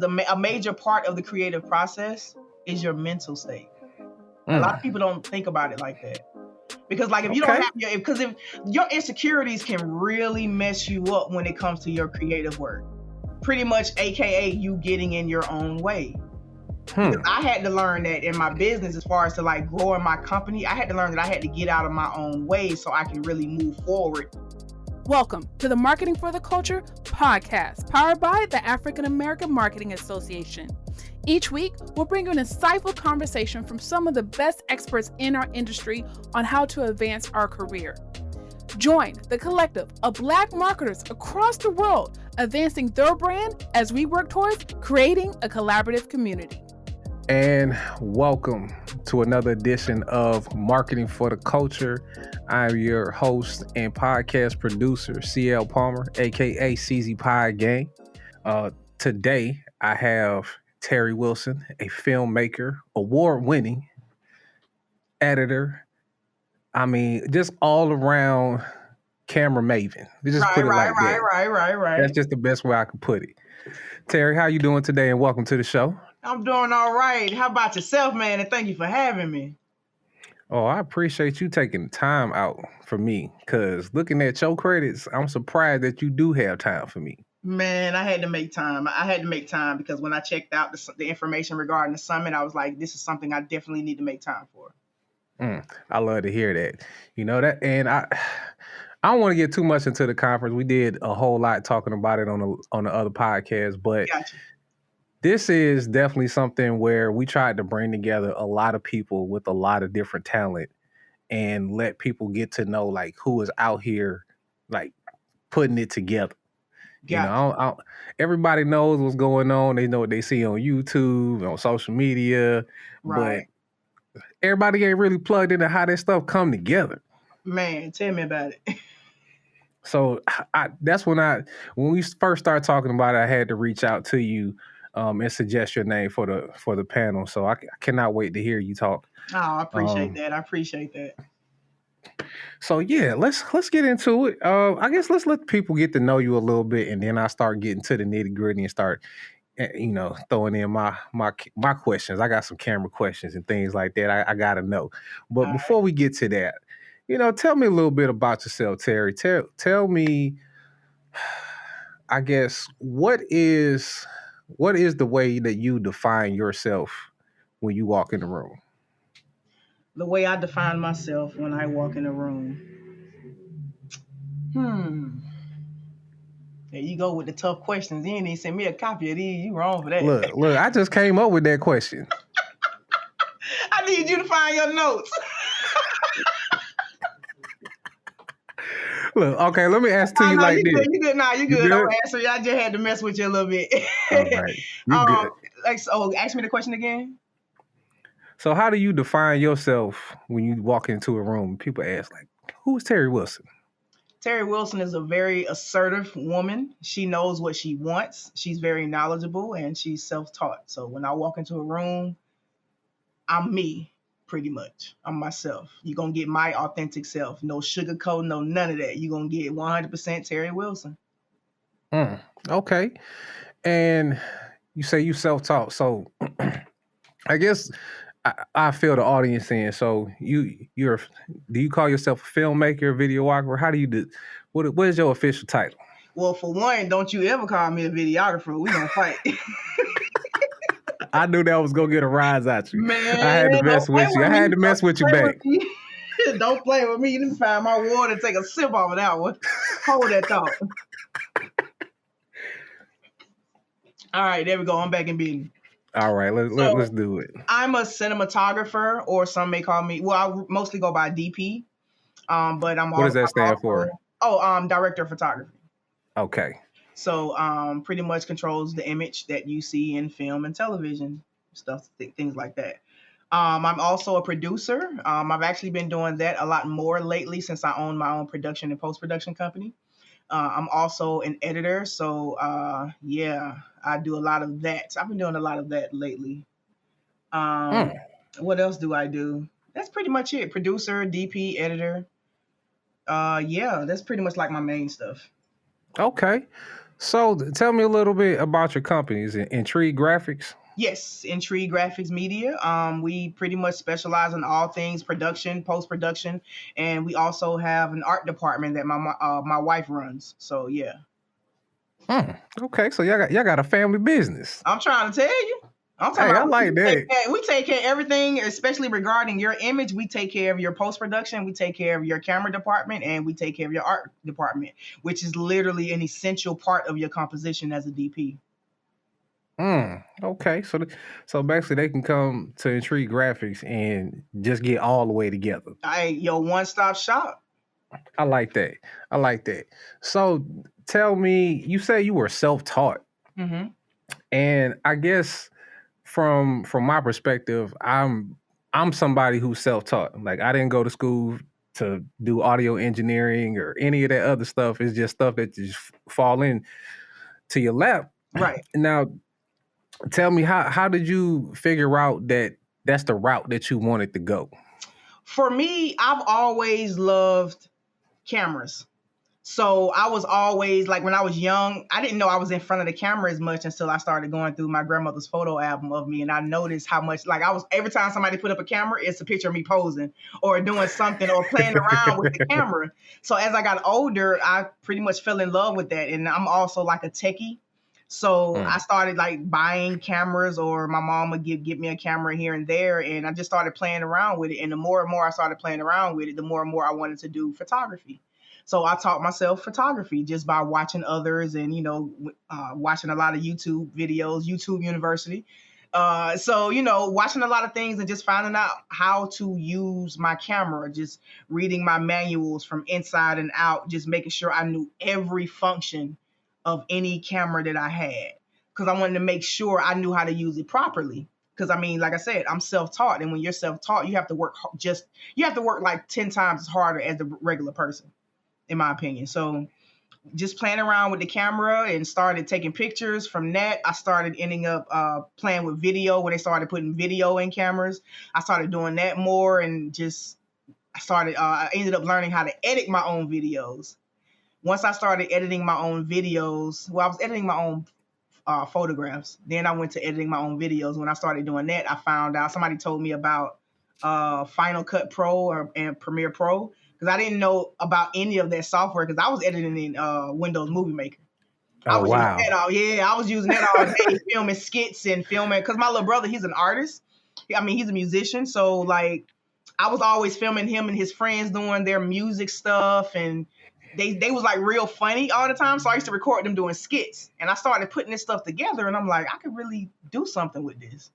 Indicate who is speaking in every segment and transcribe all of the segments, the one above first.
Speaker 1: a major part of the creative process is your mental state. A lot of people don't think about it like that. Because like if you don't have if your insecurities can really mess you up when it comes to your creative work. Pretty much AKA you getting in your own way. Because I had to learn that in my business, as far as to like growing my company, I had to learn that I had to get out of my own way so I can really move forward.
Speaker 2: Welcome to the Marketing for the Culture podcast, powered by the African American Marketing Association. Each week, we'll bring you an insightful conversation from some of the best experts in our industry on how to advance our career. Join the collective of Black marketers across the world, advancing their brand as we work towards creating a collaborative community.
Speaker 3: And welcome to another edition of Marketing for the Culture. I'm your host and podcast producer, CL Palmer, aka CZ Pie Gang. Today, I have Tery Wilson, a filmmaker, award-winning editor. I mean, just all around camera maven. Right. That's just the best way I could put it. Tery, how you doing today? And welcome to the show.
Speaker 1: I'm doing all right. How about yourself, man? And thank you for having me.
Speaker 3: Oh, I appreciate you taking time out for me, because looking at your credits, I'm surprised that you do have time for me.
Speaker 1: Man, I had to make time. Because when I checked out the information regarding the summit, I was like, this is something I definitely need to make time for.
Speaker 3: I love to hear that. You know that, and I don't want to get too much into the conference. We did a whole lot talking about it on the other podcast, but
Speaker 1: Gotcha.
Speaker 3: This is definitely something where we tried to bring together a lot of people with a lot of different talent and let people get to know like who is out here like putting it together.
Speaker 1: Gotcha.
Speaker 3: You know, everybody knows what's going on. They know what they see on YouTube, on social media,
Speaker 1: right.
Speaker 3: But everybody ain't really plugged into how that stuff come together.
Speaker 1: Man, tell me about it.
Speaker 3: So that's when we first started talking about it, I had to reach out to you and suggest your name for the panel. So I cannot wait to hear you talk.
Speaker 1: Oh, I appreciate that.
Speaker 3: So yeah, let's get into it. I guess let's let people get to know you a little bit, and then I start getting to the nitty gritty and start, throwing in my questions. I got some camera questions and things like that. I gotta know. But before we get to that, tell me a little bit about yourself, Tery. Tell me, I guess, what is the way that you define yourself when you walk in the room?
Speaker 1: The way I define myself when I walk in the room. There you go with the tough questions. You ain't even send me a copy of these. You wrong for that.
Speaker 3: Look, I just came up with that question.
Speaker 1: I need you to find your notes.
Speaker 3: Look, okay, let me ask to you like this.
Speaker 1: You good. You good. Don't answer. I just had to mess with you a little bit.
Speaker 3: All right. You good.
Speaker 1: Ask me the question again.
Speaker 3: So how do you define yourself when you walk into a room? People ask, like, who is Tery Wilson?
Speaker 1: Tery Wilson is a very assertive woman. She knows what she wants. She's very knowledgeable, and she's self-taught. So when I walk into a room, I'm me. Pretty much. I'm myself. You're going to get my authentic self. No sugarcoat, no none of that. You're going to get 100% Tery Wilson.
Speaker 3: Okay. And you say you self-taught. So I guess I feel the audience in. So do you call yourself a filmmaker, videographer? How do you do? What is your official title?
Speaker 1: Well, for one, don't you ever call me a videographer. We're going to fight.
Speaker 3: I knew that was gonna get a rise out you.
Speaker 1: Man,
Speaker 3: I had to mess with you. I had to mess with you back.
Speaker 1: Don't play with me. You need to find my water and take a sip off of that one. Hold that thought. All right, there we go. I'm back in business.
Speaker 3: All right, let's do it.
Speaker 1: I'm a cinematographer, or some may call me. Well, I mostly go by DP. But I'm.
Speaker 3: What does that stand for?
Speaker 1: Director of photography.
Speaker 3: Okay.
Speaker 1: So pretty much controls the image that you see in film and television stuff, things like that. I'm also a producer. I've actually been doing that a lot more lately since I own my own production and post-production company. I'm also an editor. So I do a lot of that. I've been doing a lot of that lately. What else do I do? That's pretty much it. Producer, DP, editor. That's pretty much like my main stuff.
Speaker 3: Okay. So tell me a little bit about your companies, Intrigue Graphics.
Speaker 1: Yes, Intrigue Graphics Media. We pretty much specialize in all things production, post-production, and we also have an art department that my wife runs. So yeah.
Speaker 3: Okay, so y'all got a family business.
Speaker 1: I'm trying to tell you.
Speaker 3: I like that.
Speaker 1: We take care of everything, especially regarding your image. We take care of your post-production, we take care of your camera department, and we take care of your art department, which is literally an essential part of your composition as a DP.
Speaker 3: Okay, so basically they can come to Intrigue Graphics and just get all the way together.
Speaker 1: Your one-stop shop.
Speaker 3: I like that. So tell me, you say you were self-taught, and I guess from my perspective, I'm somebody who's self-taught. Like I didn't go to school to do audio engineering or any of that other stuff. It's just stuff that just fall in to your lap.
Speaker 1: Right.
Speaker 3: Now, tell me, how did you figure out that that's the route that you wanted to go?
Speaker 1: For me, I've always loved cameras. So I was always, like when I was young, I didn't know I was in front of the camera as much until I started going through my grandmother's photo album of me. And I noticed how much, like every time somebody put up a camera, it's a picture of me posing or doing something or playing around with the camera. So as I got older, I pretty much fell in love with that. And I'm also like a techie. So I started like buying cameras, or my mom would give me a camera here and there. And I just started playing around with it. And the more and more I started playing around with it, the more and more I wanted to do photography. So I taught myself photography just by watching others and, watching a lot of YouTube videos, YouTube University. So, watching a lot of things and just finding out how to use my camera, just reading my manuals from inside and out, just making sure I knew every function of any camera that I had, because I wanted to make sure I knew how to use it properly. Because like I said, I'm self-taught. And when you're self-taught, you have to work like 10 times harder as the regular person, in my opinion. So just playing around with the camera and started taking pictures. From that, I started ending up playing with video when they started putting video in cameras. I started doing that more, and I ended up learning how to edit my own videos. Once I started editing my own videos, I was editing my own photographs. Then I went to editing my own videos. When I started doing that, I found out, somebody told me about Final Cut Pro and Premiere Pro, because I didn't know about any of that software, because I was editing in Windows Movie Maker. I was using that all day, filming skits and filming, because my little brother, he's an artist. He's a musician. So like I was always filming him and his friends doing their music stuff, and they was like real funny all the time. So I used to record them doing skits, and I started putting this stuff together, and I'm like, I could really do something with this.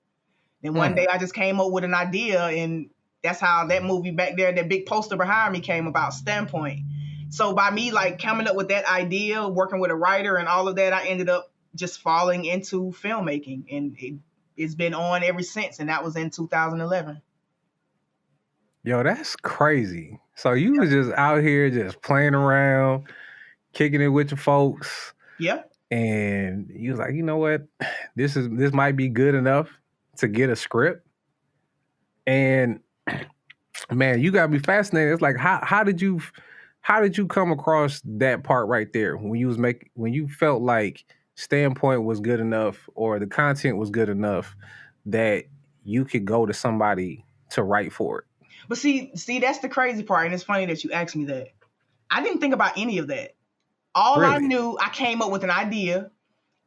Speaker 1: Then one day I just came up with an idea, and that's how that movie back there, that big poster behind me, came about, Standpoint. So by me like coming up with that idea, working with a writer and all of that, I ended up just falling into filmmaking, and it's been on ever since. And that was in 2011.
Speaker 3: Yo, that's crazy. So you was just out here just playing around, kicking it with your folks.
Speaker 1: Yep.
Speaker 3: And you was like, you know what? This might be good enough to get a script. And man, you got me fascinated. It's like, how did you come across that part right there when you felt like Standpoint was good enough, or the content was good enough that you could go to somebody to write for it?
Speaker 1: But see, that's the crazy part. And it's funny that you asked me that. I didn't think about any of that. All I knew, I came up with an idea,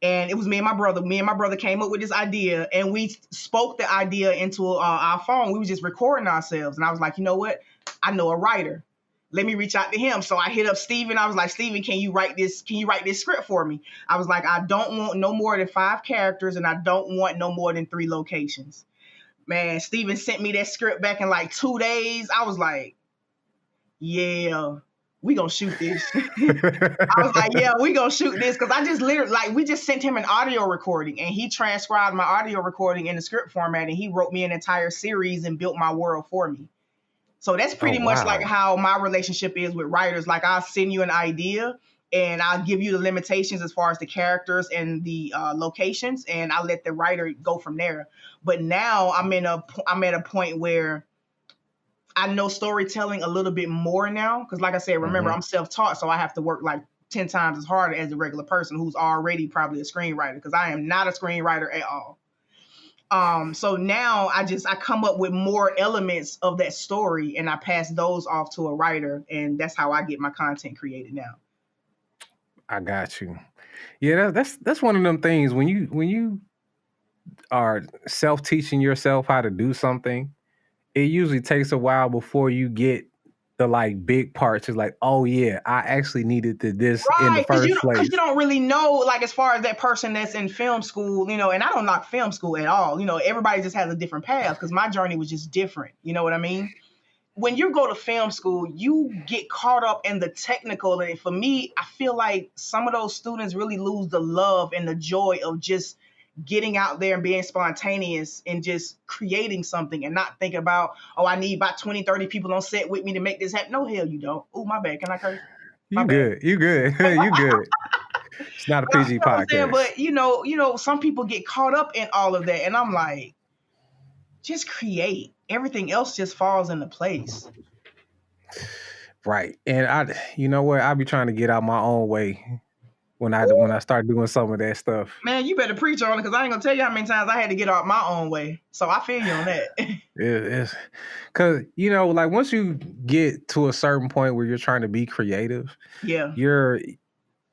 Speaker 1: and it was me and my brother. Me and my brother came up with this idea, and we spoke the idea into our phone. We were just recording ourselves. And I was like, you know what? I know a writer. Let me reach out to him. So I hit up Steven. I was like, Steven, can you write this script for me? I was like, I don't want no more than 5 characters, and I don't want no more than 3 locations. Man, Steven sent me that script back in like 2 days. I was like, yeah, we gonna shoot this. I was like, yeah, we gonna shoot this. Cause I just literally, like, we just sent him an audio recording, and he transcribed my audio recording in the script format, and he wrote me an entire series and built my world for me. So that's pretty much like how my relationship is with writers. Like, I'll send you an idea, and I'll give you the limitations as far as the characters and the locations, and I'll let the writer go from there. But now I'm at a point where I know storytelling a little bit more now, because like I said, remember, I'm self-taught, so I have to work like 10 times as harder as the regular person who's already probably a screenwriter, because I am not a screenwriter at all. So now I come up with more elements of that story and I pass those off to a writer, and that's how I get my content created now.
Speaker 3: I got you. Yeah, that's one of them things when you are self-teaching yourself how to do something, it usually takes a while before you get the like big parts. It's like, oh yeah, I actually needed this in the first place.
Speaker 1: Because you don't really know, like, as far as that person that's in film school, and I don't knock film school at all. Everybody just has a different path, because my journey was just different. You know what I mean? When you go to film school, you get caught up in the technical. And for me, I feel like some of those students really lose the love and the joy of just getting out there and being spontaneous and just creating something and not thinking about, I need about 20, 30 people on set with me to make this happen. No, hell you don't. Oh, my bad. Can I curse?
Speaker 3: You good. You good. It's not a PG podcast.
Speaker 1: But, some people get caught up in all of that. And I'm like, just create. Everything else just falls into place.
Speaker 3: Right. And I be trying to get out my own way when I start doing some of that stuff.
Speaker 1: Man, you better preach on it, because I ain't gonna tell you how many times I had to get out my own way. So I feel you on that.
Speaker 3: It's because like once you get to a certain point where you're trying to be creative,
Speaker 1: yeah,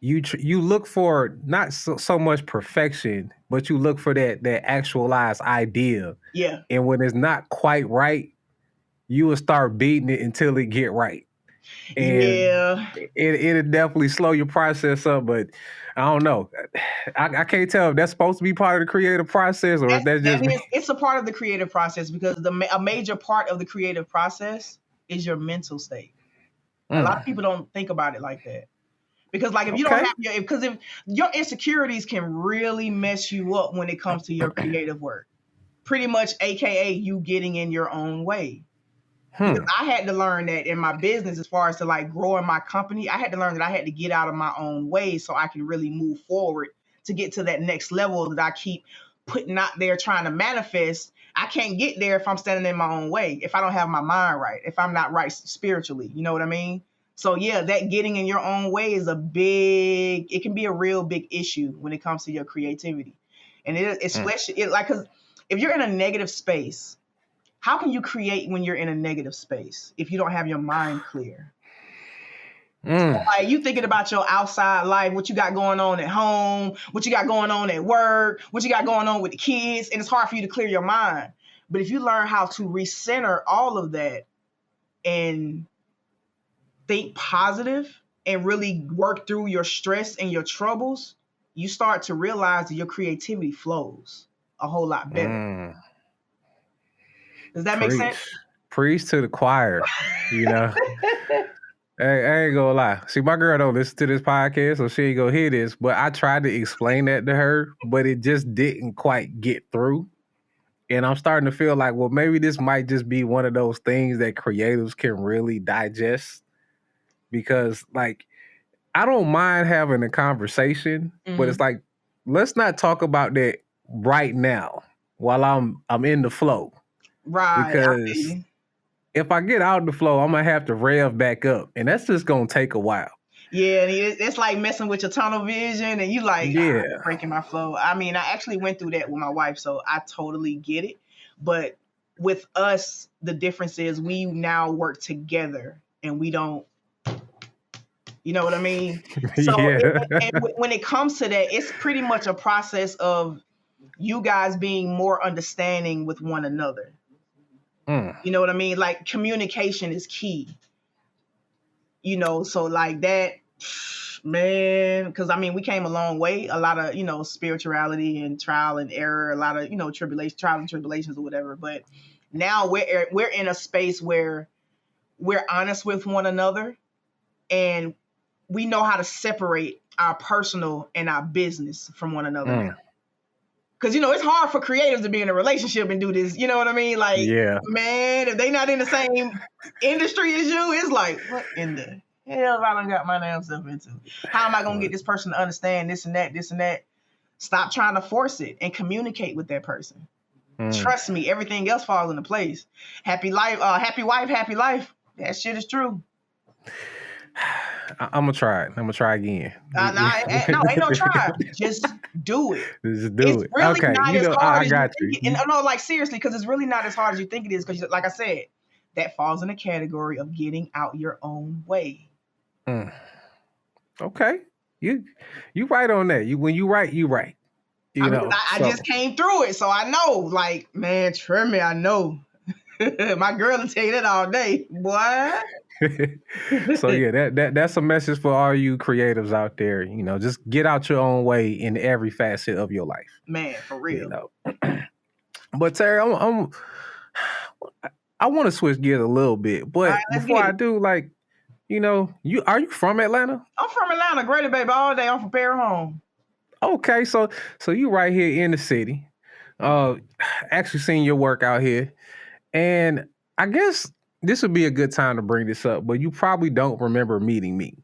Speaker 3: you look for not so much perfection, but you look for that actualized idea.
Speaker 1: Yeah.
Speaker 3: And when it's not quite right, you will start beating it until it get right. And
Speaker 1: yeah,
Speaker 3: it'll definitely slow your process up, but I don't know. I can't tell if that's supposed to be part of the creative process or if that's just
Speaker 1: it's a part of the creative process, because a major part of the creative process is your mental state. A lot of people don't think about it like that. Because if you don't have if your insecurities can really mess you up when it comes to your creative work, pretty much AKA you getting in your own way. Because I had to learn that in my business, as far as to like growing my company, I had to learn that I had to get out of my own way so I can really move forward to get to that next level that I keep putting out there trying to manifest. I can't get there if I'm standing in my own way, if I don't have my mind right, if I'm not right spiritually, you know what I mean? So yeah, that getting in your own way is it can be a real big issue when it comes to your creativity. And especially because if you're in a negative space, how can you create when you're in a negative space if you don't have your mind clear? So, like, you thinking about your outside life, what you got going on at home, what you got going on at work, what you got going on with the kids, and it's hard for you to clear your mind. But if you learn how to recenter all of that and think positive and really work through your stress and your troubles, you start to realize that your creativity flows a whole lot better. Does that make sense?
Speaker 3: Preach to the choir, I ain't gonna lie. See, my girl don't listen to this podcast, so she ain't gonna hear this, but I tried to explain that to her, but it just didn't quite get through. And I'm starting to feel like, well, maybe this might just be one of those things that creatives can really digest. Because, like, I don't mind having a conversation, but it's like, let's not talk about that right now while I'm in the flow.
Speaker 1: Right.
Speaker 3: Because if I get out of the flow, I'm going to have to rev back up. And that's just going to take a while.
Speaker 1: Yeah, and it's like messing with your tunnel vision, and you like, breaking my flow. I mean, I actually went through that with my wife, so I totally get it. But with us, the difference is we now work together, and we don't, you know what I mean? So when it comes to that, it's pretty much a process of you guys being more understanding with one another. You know what I mean? Like, communication is key. So like that, man, because I mean, we came a long way. A lot of, spirituality and trial and error, a lot of, trial and tribulations or whatever. But now we're in a space where we're honest with one another, and we know how to separate our personal and our business from one another now. Because, it's hard for creatives to be in a relationship and do this. You know what I mean? Like, man, if they not in the same industry as you, it's like, what in the hell have I done got my damn self into? How am I going to get this person to understand this and that? Stop trying to force it and communicate with that person. Trust me, everything else falls into place. Happy wife, happy life. That shit is true.
Speaker 3: I'm gonna try it. I'm gonna try again.
Speaker 1: No, ain't no try. Just do it.
Speaker 3: Just do it.
Speaker 1: Really
Speaker 3: Okay,
Speaker 1: not as hard
Speaker 3: I
Speaker 1: as
Speaker 3: got
Speaker 1: you
Speaker 3: you.
Speaker 1: think. And no, like seriously, because it's really not as hard as you think it is. Because, like I said, that falls in the category of getting out your own way.
Speaker 3: Okay, you right on that. When you right, you right.
Speaker 1: I just came through it, so I know. Like, man, trim me, I know. My girl will tell you that all day, boy.
Speaker 3: So yeah, that's a message for all you creatives out there. Just get out your own way in every facet of your life.
Speaker 1: Man, for real.
Speaker 3: But Terry, I want to switch gears a little bit, but
Speaker 1: right,
Speaker 3: before I do, like, are you from Atlanta?
Speaker 1: I'm from Atlanta, Greater baby, all day. I'm from Perry Home.
Speaker 3: Okay, so you right here in the city. Actually seen your work out here, and I guess this would be a good time to bring this up, but you probably don't remember meeting me,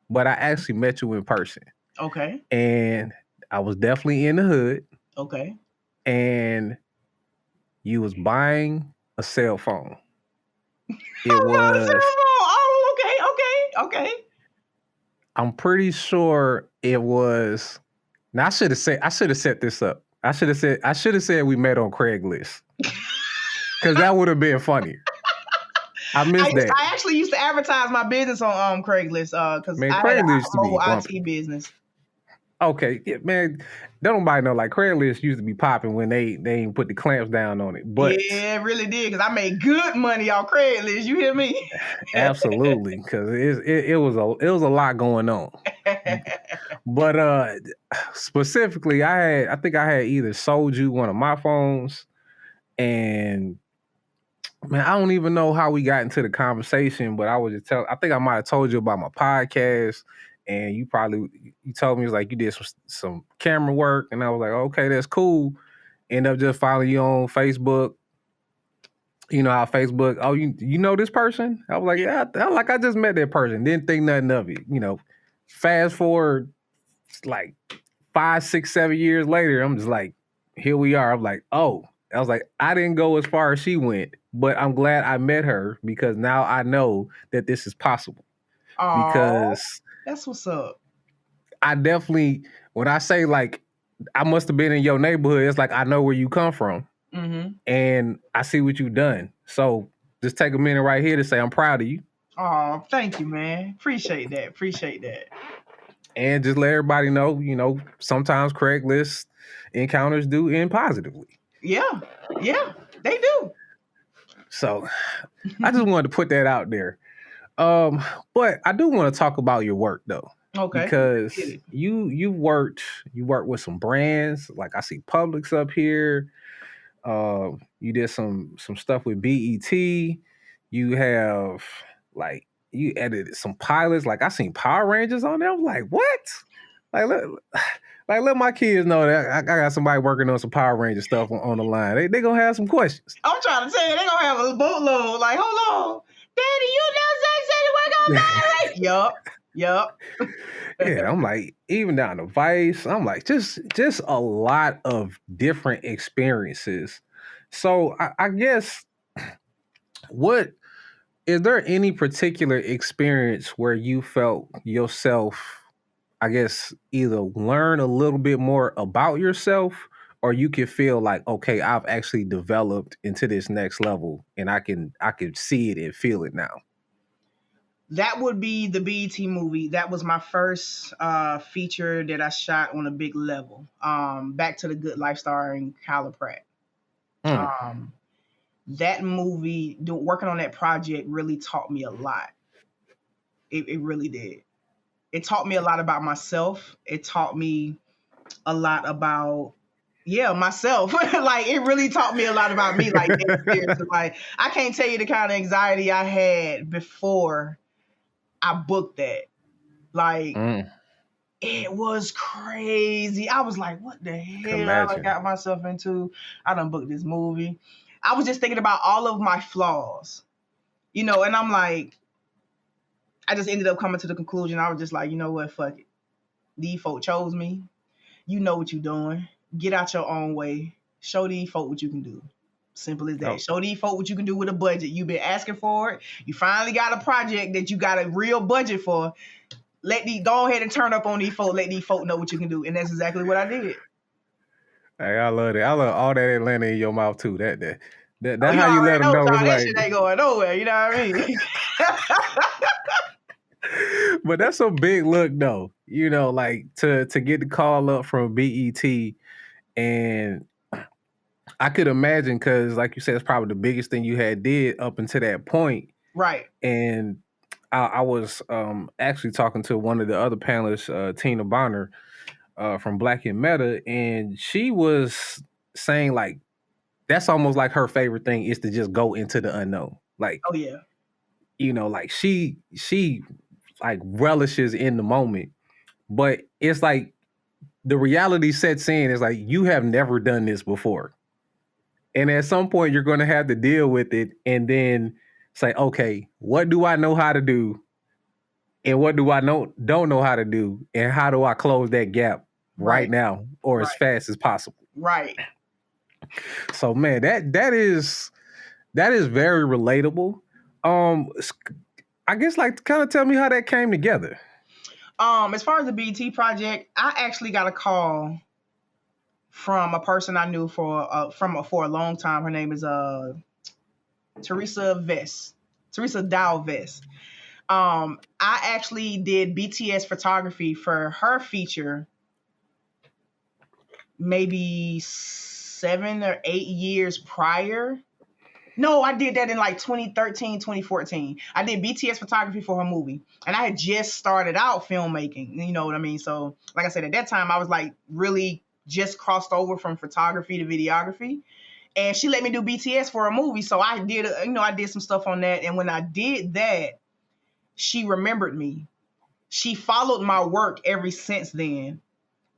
Speaker 3: but I actually met you in person.
Speaker 1: Okay.
Speaker 3: And I was definitely in the hood.
Speaker 1: Okay.
Speaker 3: And you was buying a cell phone.
Speaker 1: It was a cell phone. Oh, okay.
Speaker 3: I'm pretty sure it was. Now I should have set this up. I should have said we met on Craigslist. Because that would have been funny. I missed that.
Speaker 1: I actually used to advertise my business on Craigslist because I had a mobile IT business.
Speaker 3: Okay, yeah, man, don't nobody know. Like, Craigslist used to be popping when they ain't put the clamps down on it. But
Speaker 1: yeah, it really did, because I made good money on Craigslist. You hear me?
Speaker 3: Absolutely, because it was a lot going on. But specifically, I think I had either sold you one of my phones, and man, I don't even know how we got into the conversation, but I think I might have told you about my podcast, and you told me, it was like, you did some camera work, and I was like, okay, that's cool. End up just following you on Facebook. You know how Facebook, oh, you know this person? I was like, yeah, I just met that person. Didn't think nothing of it. Fast forward like 5, 6, 7 years later, I'm just like, here we are. I'm like, oh. I was like, I didn't go as far as she went, but I'm glad I met her, because now I know that this is possible.
Speaker 1: Aww,
Speaker 3: because
Speaker 1: that's what's up.
Speaker 3: I definitely, when I say like, I must have been in your neighborhood, it's like, I know where you come from.
Speaker 1: Mm-hmm.
Speaker 3: And I see what you've done. So just take a minute right here to say I'm proud of you.
Speaker 1: Oh, thank you, man. Appreciate that.
Speaker 3: And just let everybody know, sometimes Craigslist encounters do end positively.
Speaker 1: Yeah, they do.
Speaker 3: So I just wanted to put that out there. But I do want to talk about your work though.
Speaker 1: Okay.
Speaker 3: Because you worked with some brands, like I see Publix up here. You did some stuff with BET. You have you edited some pilots. Like, I seen Power Rangers on there. I was like, what? Let my kids know that I got somebody working on some Power Ranger stuff on the line. They gonna have some questions.
Speaker 1: I'm trying to tell you, they gonna have a boatload. Like, hold on, Daddy, you know Zach said to work on Power Rangers. Yup.
Speaker 3: Yeah, I'm like, even down to Vice, I'm like, just a lot of different experiences. So I guess, what is there any particular experience where you felt yourself, I guess, either learn a little bit more about yourself, or you can feel like, okay, I've actually developed into this next level, and I can see it and feel it now?
Speaker 1: That would be the BET movie. That was my first feature that I shot on a big level. Back to the Good Life starring Kyla Pratt. That movie, working on that project, really taught me a lot. It really did. It taught me a lot about myself. It taught me a lot about myself. Like, it really taught me a lot about me. Like, like, I can't tell you the kind of anxiety I had before I booked that. Like, it was crazy. I was like, what the hell I got myself into? I done booked this movie. I was just thinking about all of my flaws, and I'm like, I just ended up coming to the conclusion. I was just like, you know what, fuck it. These folk chose me. You know what you're doing. Get out your own way. Show these folk what you can do. Simple as that. Show these folk what you can do with a budget. You've been asking for it. You finally got a project that you got a real budget for. Go ahead and turn up on these folk. Let these folk know what you can do. And that's exactly what I did.
Speaker 3: Hey, I love it. I love all that Atlanta in your mouth too. That's how you let them know.
Speaker 1: That shit ain't going nowhere. You know what I mean?
Speaker 3: But that's a big look, though. You know, like to get the call up from BET, and I could imagine because, like you said, it's probably the biggest thing you had did up until that point.
Speaker 1: Right.
Speaker 3: And I was actually talking to one of the other panelists, Tina Bonner, from Black and Meta, and she was saying like that's almost like her favorite thing is to just go into the unknown. Like,
Speaker 1: oh yeah,
Speaker 3: you know, like she like relishes in the moment, but it's like the reality sets in. It's like you have never done this before, and at some point you're going to have to deal with it, and then say, okay, what do I know how to do, and what do I don't know how to do, and how do I close that gap right now or as fast as possible?
Speaker 1: Right.
Speaker 3: So man, that is very relatable. I guess like kind of tell me how that came together.
Speaker 1: As far as the BET project, I actually got a call from a person I knew for a long time. Her name is Teresa Dow Vest. I actually did BTS photography for her feature maybe 7 or 8 years prior. No, I did that in like 2013, 2014. I did BTS photography for her movie. And I had just started out filmmaking. You know what I mean? So, like I said, at that time, I was like really just crossed over from photography to videography. And she let me do BTS for a movie. So I did some stuff on that. And when I did that, she remembered me. She followed my work ever since then.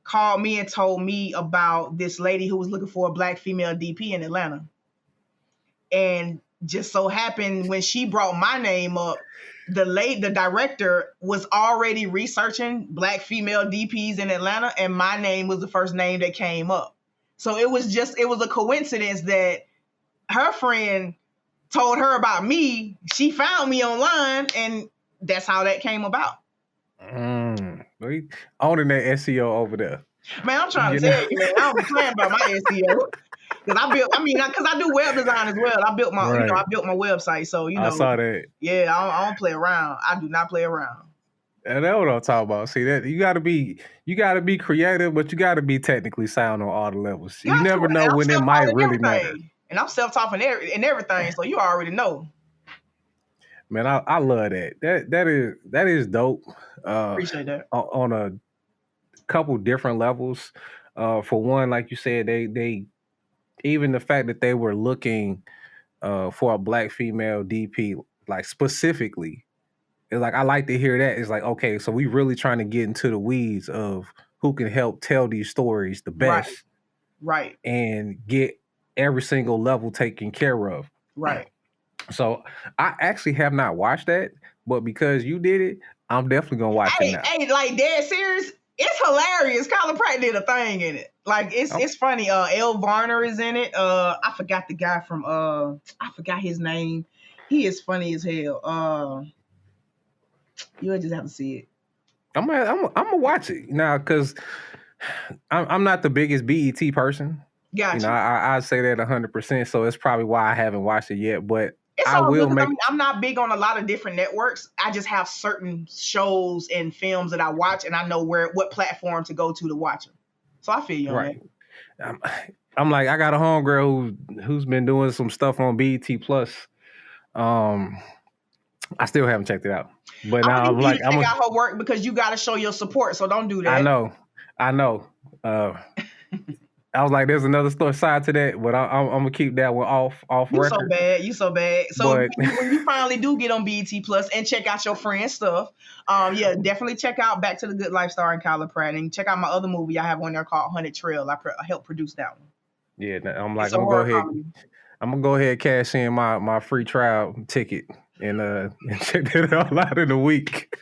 Speaker 1: Called me and told me about this lady who was looking for a Black female DP in Atlanta. And just so happened when she brought my name up, the director was already researching Black female DPs in Atlanta, and my name was the first name that came up. So it was a coincidence that her friend told her about me. She found me online, and that's how that came about.
Speaker 3: Owning that SEO over there.
Speaker 1: Man, I'm trying to tell you, man, I don't be playing about my SEO. Because I do web design as well. I built my website. So, I
Speaker 3: saw that.
Speaker 1: Yeah, I don't play around. I do not play around.
Speaker 3: And that's what I'm talking about. See, that you gotta be creative, but you gotta be technically sound on all the levels. You never know when it might really matter.
Speaker 1: And I'm self-taught and everything, so you already know.
Speaker 3: Man, I love that. That is dope.
Speaker 1: Appreciate that.
Speaker 3: On a couple different levels. For one, like you said, they even the fact that they were looking for a Black female DP, like specifically, it's like I like to hear that. It's like, okay, so we really trying to get into the weeds of who can help tell these stories the best,
Speaker 1: right,
Speaker 3: and get every single level taken care of,
Speaker 1: right.
Speaker 3: So I actually have not watched that, but because you did it, I'm definitely gonna watch it now. Hey,
Speaker 1: like dead serious, it's hilarious. Colin Pratt did a thing in it. Like it's funny. Elle Varner is in it. I forgot the guy from I forgot his name. He is funny as hell. You'll just have to see it.
Speaker 3: I'm gonna watch it now because I'm not the biggest BET person.
Speaker 1: Gotcha.
Speaker 3: You know, I say that 100%. So it's probably why I haven't watched it yet. But
Speaker 1: it's I will make. I'm not big on a lot of different networks. I just have certain shows and films that I watch, and I know what platform to go to watch them. So I feel you on
Speaker 3: that. I'm like, I got a homegirl who's been doing some stuff on BET Plus. I still haven't checked it out. But now I'm like,
Speaker 1: check out her work because you got to show your support. So don't do that.
Speaker 3: I know. I was like, there's another side to that, but I'm gonna keep that one off record.
Speaker 1: You so bad. So when you finally do get on BET Plus and check out your friend's stuff, definitely check out Back to the Good Life starring Colin Pratt, and check out my other movie I have on there called Haunted Trail. I helped produce that one.
Speaker 3: Yeah, I'm like, I'm gonna go ahead and cash in my free trial ticket and check that all out in a week.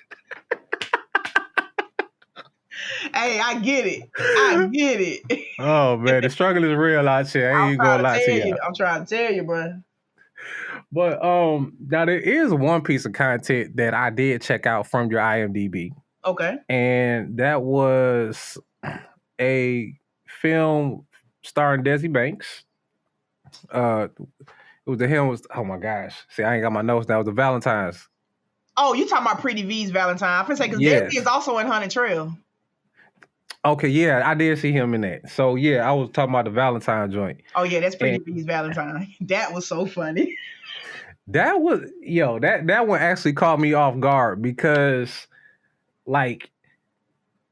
Speaker 1: Hey, I get it. I get it.
Speaker 3: Oh man, the struggle is real out here. I ain't gonna lie to you.
Speaker 1: I'm trying to tell you, bro.
Speaker 3: But now there is one piece of content that I did check out from your IMDb.
Speaker 1: Okay.
Speaker 3: And that was a film starring Desi Banks. It was the him was oh my gosh. See, I ain't got my notes now. It was the Valentine's.
Speaker 1: Oh, you talking about Pretty V's Valentine? I'm gonna say because Desi is also in Haunted Trail.
Speaker 3: Okay, yeah, I did see him in that. So yeah, I was talking about the Valentine joint.
Speaker 1: Oh yeah, that's Pretty V's Valentine. That was so funny.
Speaker 3: That was that one actually caught me off guard because like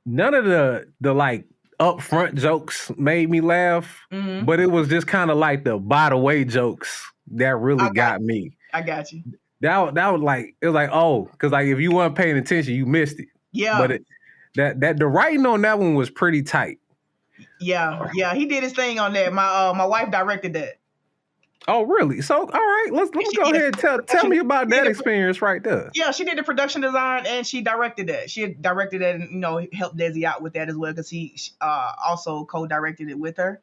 Speaker 3: none of the like upfront jokes made me laugh, but it was just kind of like the by the way jokes that really got me.
Speaker 1: I got you.
Speaker 3: That was like it was like oh, because like if you weren't paying attention, you missed it.
Speaker 1: Yeah,
Speaker 3: but that the writing on that one was pretty tight.
Speaker 1: Yeah, he did his thing on that. My wife directed that.
Speaker 3: Oh, really? So, all right, let's go ahead and tell me about that experience right there.
Speaker 1: Yeah, she did the production design and she directed that. She directed that and, helped Desi out with that as well because he also co-directed it with her.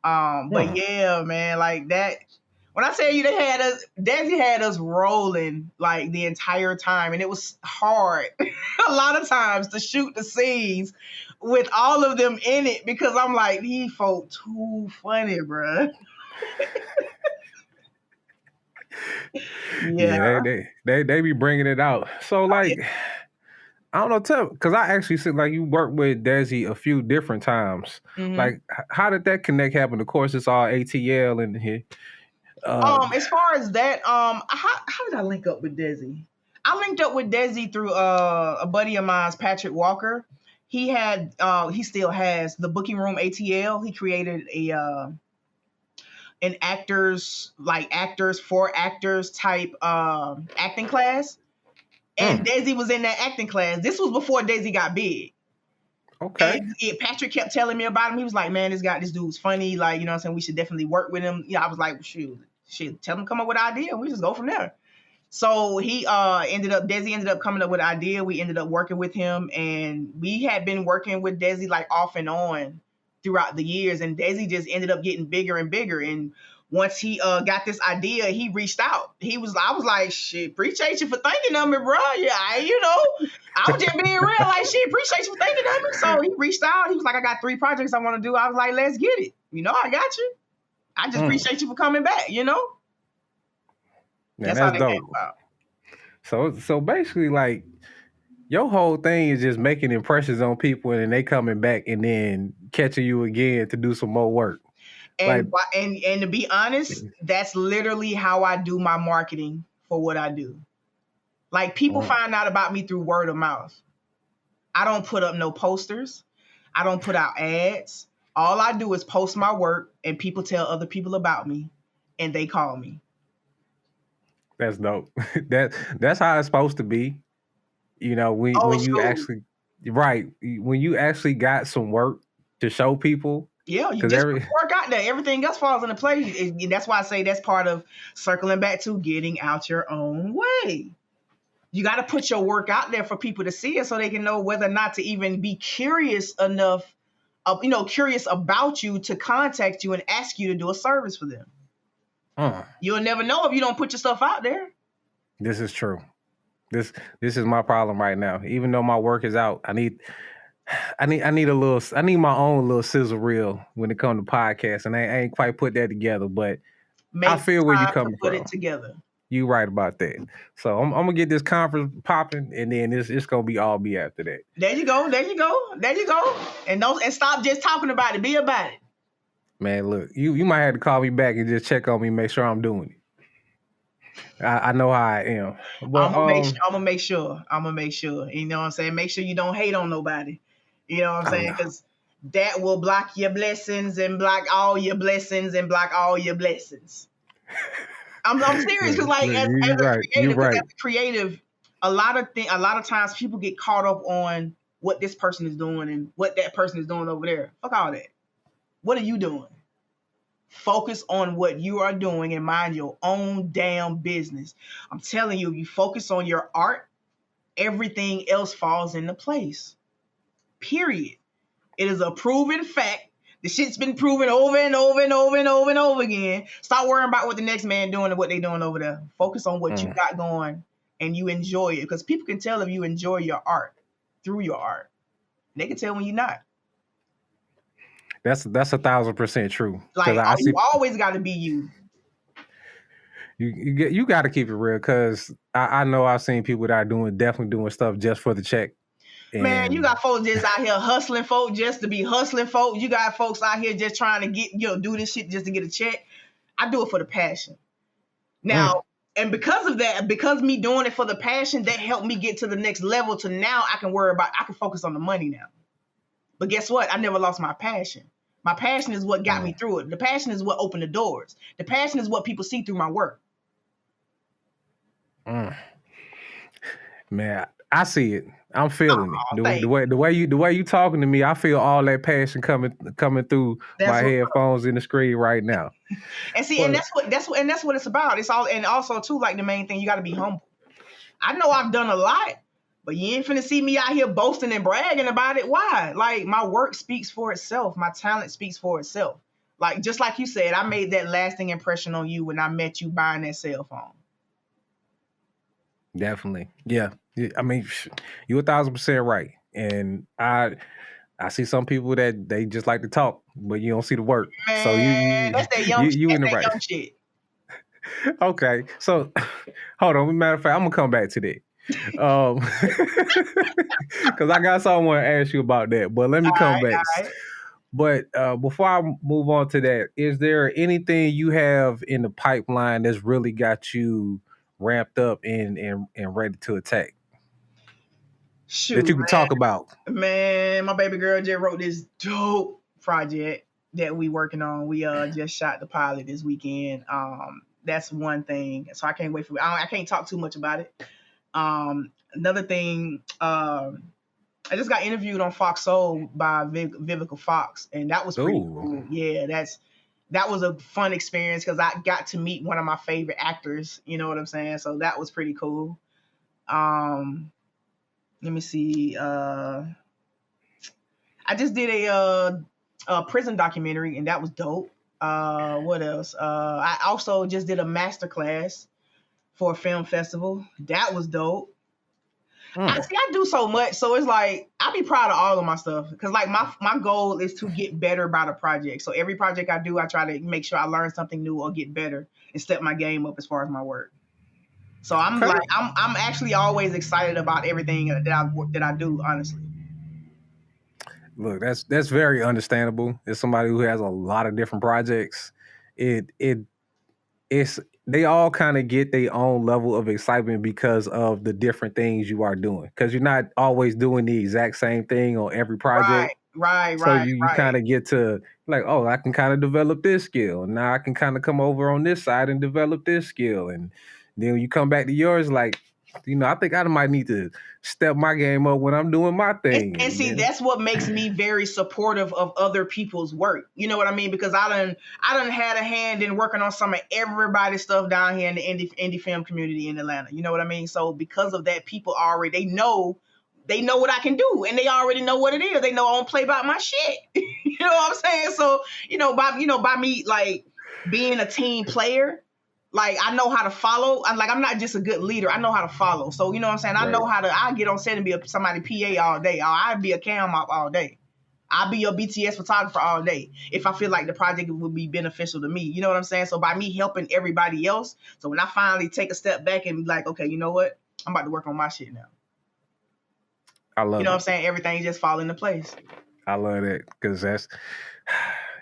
Speaker 1: But yeah, man, like that. When I tell you Desi had us rolling like the entire time, and it was hard a lot of times to shoot the scenes with all of them in it because I'm like, these folk too funny, bruh.
Speaker 3: Yeah, they be bringing it out. So like, I don't know, because I actually said like you worked with Desi a few different times. Like, how did that connect happen? Of course, it's all ATL in here.
Speaker 1: As far as that, how did I link up with Desi? I linked up with Desi through a buddy of mine's, Patrick Walker. He still has the Booking Room ATL. He created an actors for actors type acting class. And Desi was in that acting class. This was before Desi got big. Okay. And Patrick kept telling me about him. He was like, man, this dude's funny. Like, you know what I'm saying? We should definitely work with him. Yeah, I was like, shoot, tell him to come up with an idea. We just go from there. So Desi ended up coming up with an idea. We ended up working with him, and we had been working with Desi like off and on throughout the years, and Desi just ended up getting bigger and bigger. And once he got this idea, he reached out. I was like, shit, appreciate you for thinking of me, bro. Yeah, I was just being real, like, shit, appreciate you for thinking of me. So he reached out. He was like, I got 3 projects I want to do. I was like, let's get it. I got you. I just appreciate you for coming back,
Speaker 3: That's how that came about. So basically, like, your whole thing is just making impressions on people, and then they coming back and then catching you again to do some more work.
Speaker 1: And to be honest, that's literally how I do my marketing for what I do. Like, people find out about me through word of mouth. I don't put up no posters. I don't put out ads. All I do is post my work, and people tell other people about me, and they call me.
Speaker 3: That's dope. That's how it's supposed to be. When you actually when you actually got some work to show people.
Speaker 1: Yeah, you just work out there. Everything else falls into place. And that's why I say that's part of circling back to getting out your own way. You got to put your work out there for people to see it so they can know whether or not to even be curious enough, curious about you to contact you and ask you to do a service for them. You'll never know if you don't put your stuff out there.
Speaker 3: This is true. This is my problem right now. Even though my work is out, I need my own little sizzle reel when it comes to podcasts, and I ain't quite put that together, but I feel where you coming from.
Speaker 1: Put it together.
Speaker 3: You right about that. So I'm gonna get this conference popping, and then it's gonna be all be after that.
Speaker 1: There you go. And stop just talking about it. Be about it.
Speaker 3: Man, look, you might have to call me back and just check on me, make sure I'm doing it. I know how I am. But,
Speaker 1: I'm gonna make sure. You know what I'm saying? Make sure you don't hate on nobody. You know what I'm saying? Because that will block your blessings and block all your blessings and block all your blessings. I'm serious because, like, as a creative, a lot of times people get caught up on what this person is doing and what that person is doing over there. Fuck all that. What are you doing? Focus on what you are doing and mind your own damn business. I'm telling you, you focus on your art, everything else falls into place. period. It is a proven fact. The shit's been proven over and over and over and over and over again. Stop worrying about what the next man doing and what they doing over there. Focus on what you got going and you enjoy it. Because people can tell if you enjoy your art through your art. They can tell when you're not.
Speaker 3: That's 1,000% true.
Speaker 1: Like you always got to be you.
Speaker 3: You got to keep it real, because I know I've seen people that are definitely doing stuff just for the check.
Speaker 1: Man, you got folks just out here hustling folk just to be hustling folk. You got folks out here just trying to get, do this shit just to get a check. I do it for the passion. Now, and because of that, because me doing it for the passion, that helped me get to the next level to now I can focus on the money now. But guess what? I never lost my passion. My passion is what got me through it. The passion is what opened the doors. The passion is what people see through my work.
Speaker 3: Man, I see it. I'm feeling it. The way you talking to me, I feel all that passion coming through my headphones in the screen right now.
Speaker 1: And see, and that's what it's about. It's all, and also too, like the main thing, you got to be humble. I know I've done a lot, but you ain't finna see me out here boasting and bragging about it. Why? Like, my work speaks for itself. My talent speaks for itself. Like, just like you said, I made that lasting impression on you when I met you buying that cell phone.
Speaker 3: Definitely. Yeah. I mean, you're 1,000% right. And I see some people that they just like to talk, but you don't see the work.
Speaker 1: Man,
Speaker 3: so
Speaker 1: that's that young shit. In the right. Young shit.
Speaker 3: Okay. So hold on. Matter of fact, I'm gonna come back to that. Because I got something I want to ask you about that. But let me come back. Right. But before I move on to that, is there anything you have in the pipeline that's really got you ramped up and ready to attack?
Speaker 1: Shoot,
Speaker 3: that you can talk about?
Speaker 1: Man, my baby girl just wrote this dope project that we working on. We just shot the pilot this weekend. That's one thing. So I can't wait for it. I can't talk too much about it. Another thing, I just got interviewed on Fox Soul by Vivica Fox, and that was pretty cool. Yeah, that was a fun experience because I got to meet one of my favorite actors. You know what I'm saying? So that was pretty cool. Let me see. I just did a prison documentary, and that was dope. What else? I also just did a masterclass for a film festival. That was dope. I do so much, so it's like I be proud of all of my stuff because like my goal is to get better by the project. So every project I do, I try to make sure I learn something new or get better and step my game up as far as my work. So I'm actually always excited about everything that I do, honestly.
Speaker 3: Look, that's very understandable. As somebody who has a lot of different projects, it's they all kind of get their own level of excitement because of the different things you are doing. Because you're not always doing the exact same thing on every project.
Speaker 1: Right.
Speaker 3: So you kind of get to like, oh, I can kind of develop this skill. Now I can kind of come over on this side and develop this skill. And then when you come back to yours, like, I think I might need to step my game up when I'm doing my thing.
Speaker 1: And see, that's what makes me very supportive of other people's work. You know what I mean? Because I done had a hand in working on some of everybody's stuff down here in the indie film community in Atlanta. You know what I mean? So because of that, people already, they know what I can do, and they already know what it is. They know I don't play about my shit. You know what I'm saying? So, by me like being a team player, like I know how to follow. I'm not just a good leader. I know how to follow. So, you know what I'm saying? I know how to, I get on set and be somebody PA all day. Or I'd be a cam op all day. I'll be your BTS photographer all day if I feel like the project would be beneficial to me. You know what I'm saying? So by me helping everybody else, so when I finally take a step back and be like, okay, you know what? I'm about to work on my shit now.
Speaker 3: I love it.
Speaker 1: You know what I'm saying? Everything just fall into place.
Speaker 3: I love it because that's...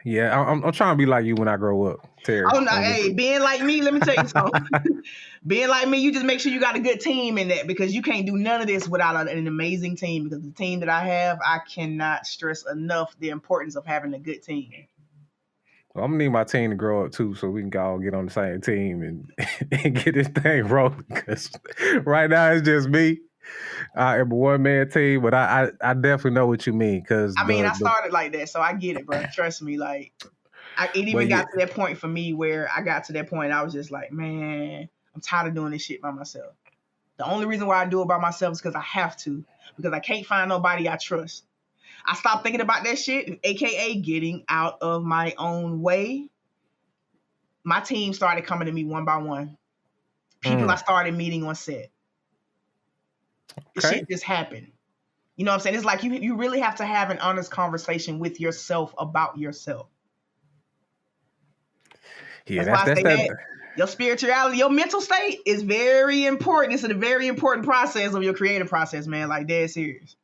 Speaker 3: Yeah, I'm trying to be like you when I grow up, Terry.
Speaker 1: Oh no, hey, being like me, let me tell you something. Being like me, you just make sure you got a good team in that because you can't do none of this without an amazing team. Because the team that I have, I cannot stress enough the importance of having a good team.
Speaker 3: Well, I'm gonna need my team to grow up too, so we can all get on the same team and get this thing rolling. Because right now it's just me. I am a one-man team, but I definitely know what you mean. Because
Speaker 1: I started like that, so I get it, bro. Trust me. Like, it even got to that point for me where I got to that point, I was just like, man, I'm tired of doing this shit by myself. The only reason why I do it by myself is because I have to, because I can't find nobody I trust. I stopped thinking about that shit, aka getting out of my own way. My team started coming to me one by one. People I started meeting on set. The shit just happened. You know what I'm saying? It's like you really have to have an honest conversation with yourself about yourself.
Speaker 3: Yeah,
Speaker 1: that's why I say that your spirituality, your mental state is very important. It's a very important process of your creative process, man. Like, dead serious.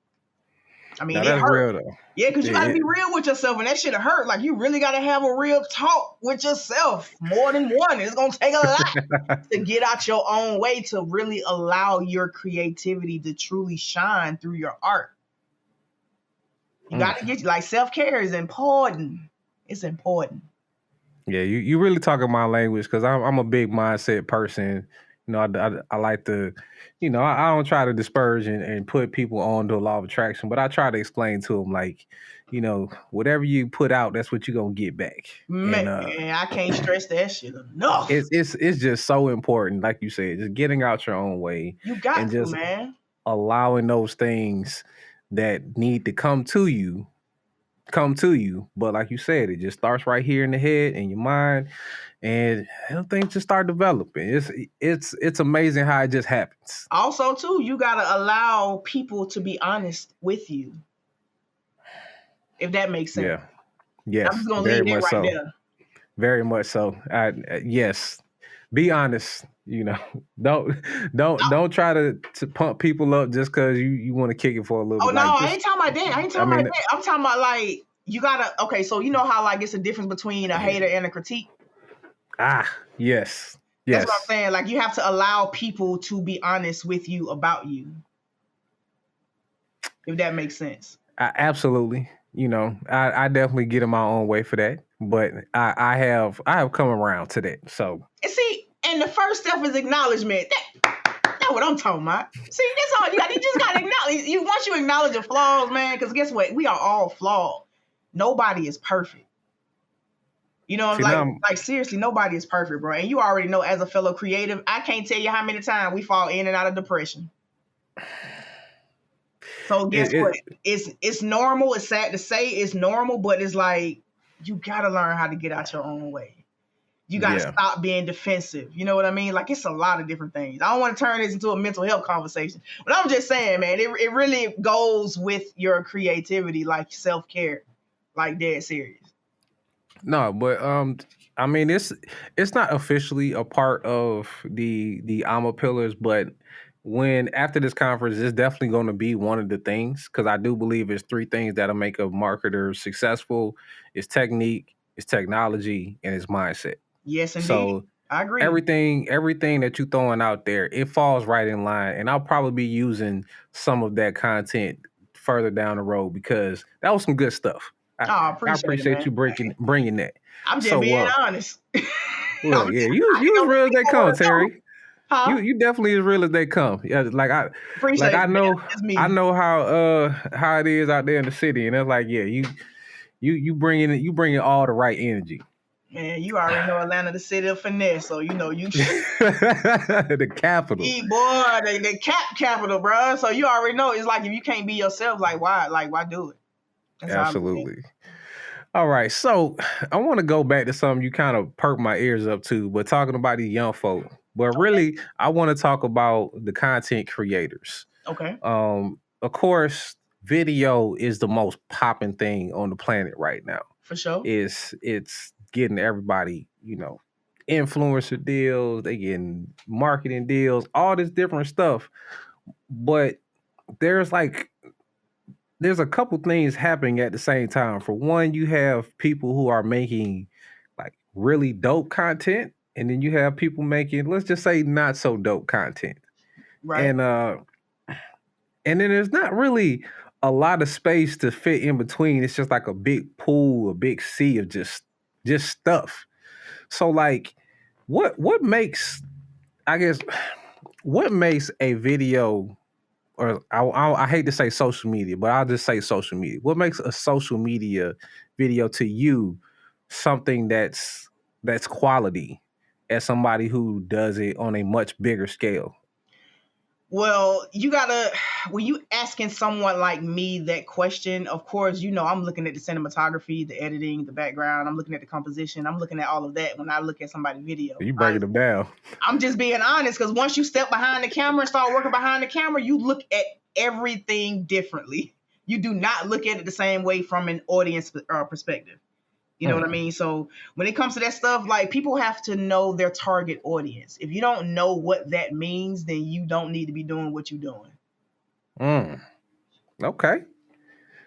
Speaker 1: I mean, it hurt. Real, though. Yeah, because you got to be real with yourself, and that shit hurt. Like, you really got to have a real talk with yourself, more than one. It's gonna take a lot to get out your own way to really allow your creativity to truly shine through your art. You got to get, like, self-care is important. It's important.
Speaker 3: Yeah, you really talking my language, because I'm a big mindset person. You know, I like to, you know, I don't try to disperse and put people on to a law of attraction, but I try to explain to them, like, you know, whatever you put out, that's what you're gonna get back.
Speaker 1: Man, I can't stress that shit enough.
Speaker 3: It's just so important, like you said, just getting out your own way.
Speaker 1: You got to, man.
Speaker 3: Allowing those things that need to come to you. But like you said, it just starts right here in the head and your mind, and things just start developing. It's amazing how it just happens.
Speaker 1: Also, too, you gotta allow people to be honest with you, if that makes sense.
Speaker 3: Yeah. Yes.
Speaker 1: I'm just gonna leave that right there.
Speaker 3: Very much so. Yes. Be honest. You know, don't try to pump people up just because you want to kick it for a little bit.
Speaker 1: Oh, no, I ain't talking about that. I'm talking about, like, you gotta, okay, so you know how, like, it's a difference between a hater and a critique?
Speaker 3: Yes.
Speaker 1: That's what I'm saying. Like, you have to allow people to be honest with you about you, if that makes sense.
Speaker 3: Absolutely. You know, I definitely get in my own way for that, but I have come around to that. So,
Speaker 1: and see, and the first step is acknowledgement. That's what I'm talking about. See, that's all you got. You just got to acknowledge. Once you acknowledge your flaws, man, because guess what? We are all flawed. Nobody is perfect. You know, like seriously, nobody is perfect, bro. And you already know, as a fellow creative, I can't tell you how many times we fall in and out of depression. So guess what? It's normal. It's sad to say it's normal, but it's like, you got to learn how to get out your own way. You got to stop being defensive. You know what I mean? Like, it's a lot of different things. I don't want to turn this into a mental health conversation, but I'm just saying, man, it really goes with your creativity, like self-care, like, dead serious.
Speaker 3: No, but I mean, it's not officially a part of the AAMA pillars, but after this conference, it's definitely going to be one of the things, because I do believe it's 3 things that'll make a marketer successful: it's technique, it's technology, and it's mindset.
Speaker 1: Yes, indeed.
Speaker 3: So
Speaker 1: I agree.
Speaker 3: Everything that you're throwing out there, it falls right in line, and I'll probably be using some of that content further down the road, because that was some good stuff. I appreciate you bringing that.
Speaker 1: I'm just being honest.
Speaker 3: Well, yeah, you as real as they come, Terry. Huh? You definitely as real as they come. Yeah, like I know how it is out there in the city, and it's like, yeah, you bringing all the right energy.
Speaker 1: Man, you already know Atlanta, the city of finesse, so you know you
Speaker 3: the capital.
Speaker 1: Boy, the capital, bro. So you already know, it's like, if you can't be yourself, like, why do it? That's
Speaker 3: absolutely. All right, so I want to go back to something you kind of perked my ears up to, but talking about these young folk. But really, I want to talk about the content creators.
Speaker 1: Okay.
Speaker 3: Of course, video is the most popping thing on the planet right now.
Speaker 1: For sure.
Speaker 3: It's getting everybody, you know, influencer deals, they getting marketing deals, all this different stuff. But there's a couple things happening at the same time. For one, you have people who are making, like, really dope content, and then you have people making, let's just say, not so dope content.
Speaker 1: Right.
Speaker 3: And then there's not really a lot of space to fit in between. It's just like a big pool, a big sea of just stuff. So, like, what makes a video, or I hate to say social media, but I'll just say social media. What makes a social media video to you something that's quality, as somebody who does it on a much bigger scale?
Speaker 1: Well, you gotta, when you asking someone like me that question, of course, you know, I'm looking at the cinematography, the editing, the background. I'm looking at the composition. I'm looking at all of that when I look at somebody's video.
Speaker 3: You breaking them down.
Speaker 1: I'm just being honest, because once you step behind the camera and start working behind the camera, you look at everything differently. You do not look at it the same way from an audience perspective. You know what I mean? So when it comes to that stuff, like, people have to know their target audience. If you don't know what that means, then you don't need to be doing what you're doing.
Speaker 3: Okay.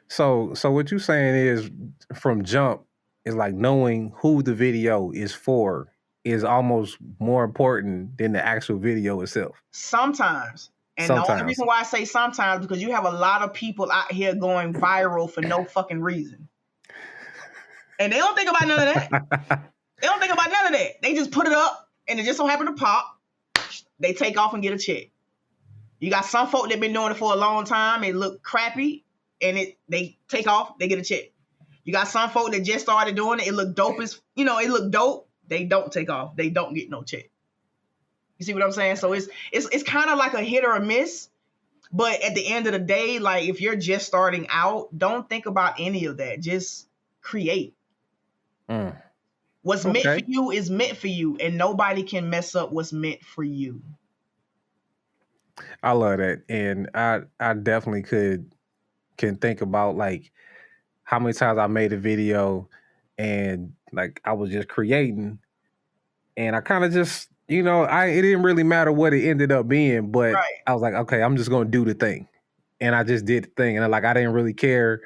Speaker 3: So what you're saying is, from jump, is like knowing who the video is for is almost more important than the actual video itself.
Speaker 1: Sometimes. And the only reason why I say sometimes, because you have a lot of people out here going viral for no fucking reason. And they don't think about none of that. They just put it up, and it just so happen to pop. They take off and get a check. You got some folk that been doing it for a long time. It look crappy, and they take off, they get a check. You got some folk that just started doing it. It look dope it look dope. They don't take off. They don't get no check. You see what I'm saying? So it's kind of like a hit or a miss. But at the end of the day, like, if you're just starting out, don't think about any of that. Just create. What's meant for you is meant for you, and nobody can mess up what's meant for you.
Speaker 3: I love that. And I definitely can think about, like, how many times I made a video and, like, I was just creating, and I kind of just, it didn't really matter what it ended up being, but I was like, okay, I'm just going to do the thing. And I just did the thing. And, like, I didn't really care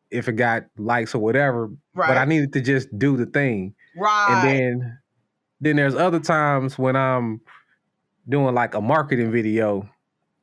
Speaker 3: if it got likes or whatever, but I needed to just do the thing. And then there's other times when I'm doing, like, a marketing video,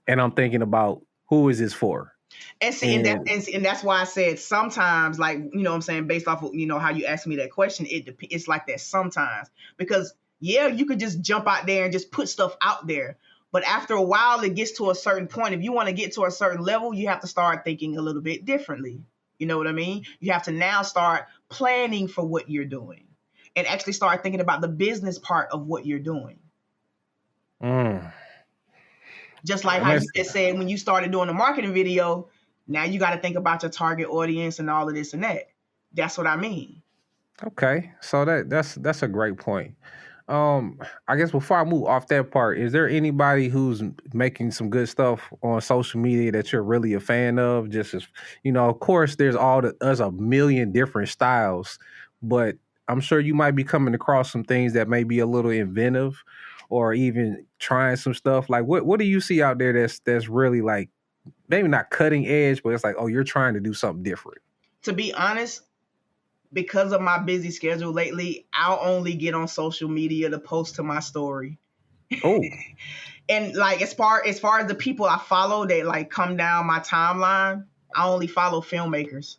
Speaker 3: and I'm thinking about, who is this for?
Speaker 1: And see, and that's why I said sometimes, like, you know what I'm saying, based off of, how you asked me that question, it's like that sometimes. Because, yeah, you could just jump out there and just put stuff out there. But after a while, it gets to a certain point. If you want to get to a certain level, you have to start thinking a little bit differently. You know what I mean? You have to now start planning for what you're doing and actually start thinking about the business part of what you're doing. Just like how you just said, when you started doing a marketing video, now you got to think about your target audience and all of this and that. That's what I mean.
Speaker 3: Okay. So that's a great point. I guess before I move off that part, is there anybody who's making some good stuff on social media that you're really a fan of? Just as, of course, there's a million different styles, but I'm sure you might be coming across some things that may be a little inventive, or even trying some stuff. Like, what do you see out there that's really, like, maybe not cutting edge, but it's like, oh, you're trying to do something different?
Speaker 1: To be honest, because of my busy schedule lately, I'll only get on social media to post to my story.
Speaker 3: Oh.
Speaker 1: And, like, as far as the people I follow that, like, come down my timeline, I only follow filmmakers.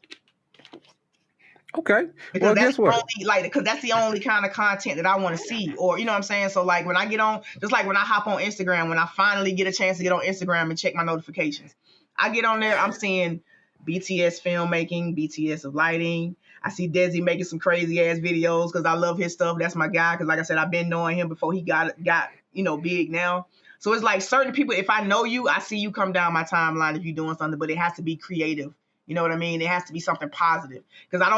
Speaker 3: Okay.
Speaker 1: Because guess what? Because that's the only kind of content that I want to see. Or, you know what I'm saying? So, like, when I get on, just like when I hop on Instagram, when I finally get a chance to get on Instagram and check my notifications, I get on there, I'm seeing BTS filmmaking, BTS of lighting. I see Desi making some crazy ass videos because I love his stuff. That's my guy. Because, like I said, I've been knowing him before he got big now. So it's like certain people, if I know you, I see you come down my timeline if you're doing something, but it has to be creative. You know what I mean? It has to be something positive, because I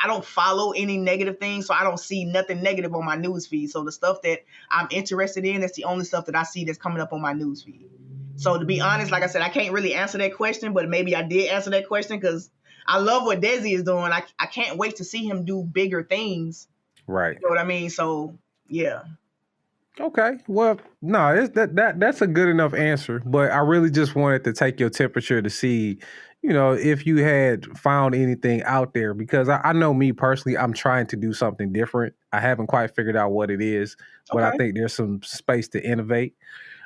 Speaker 1: don't follow any negative things. So I don't see nothing negative on my news feed. So the stuff that I'm interested in, that's the only stuff that I see that's coming up on my news feed. So to be honest, like I said, I can't really answer that question, but maybe I did answer that question because I love what Desi is doing. I can't wait to see him do bigger things.
Speaker 3: Right.
Speaker 1: You know what I mean? So, yeah.
Speaker 3: Okay. Well, no, that's a good enough answer. But I really just wanted to take your temperature to see, if you had found anything out there, because I know me personally, I'm trying to do something different. I haven't quite figured out what it is, but I think there's some space to innovate.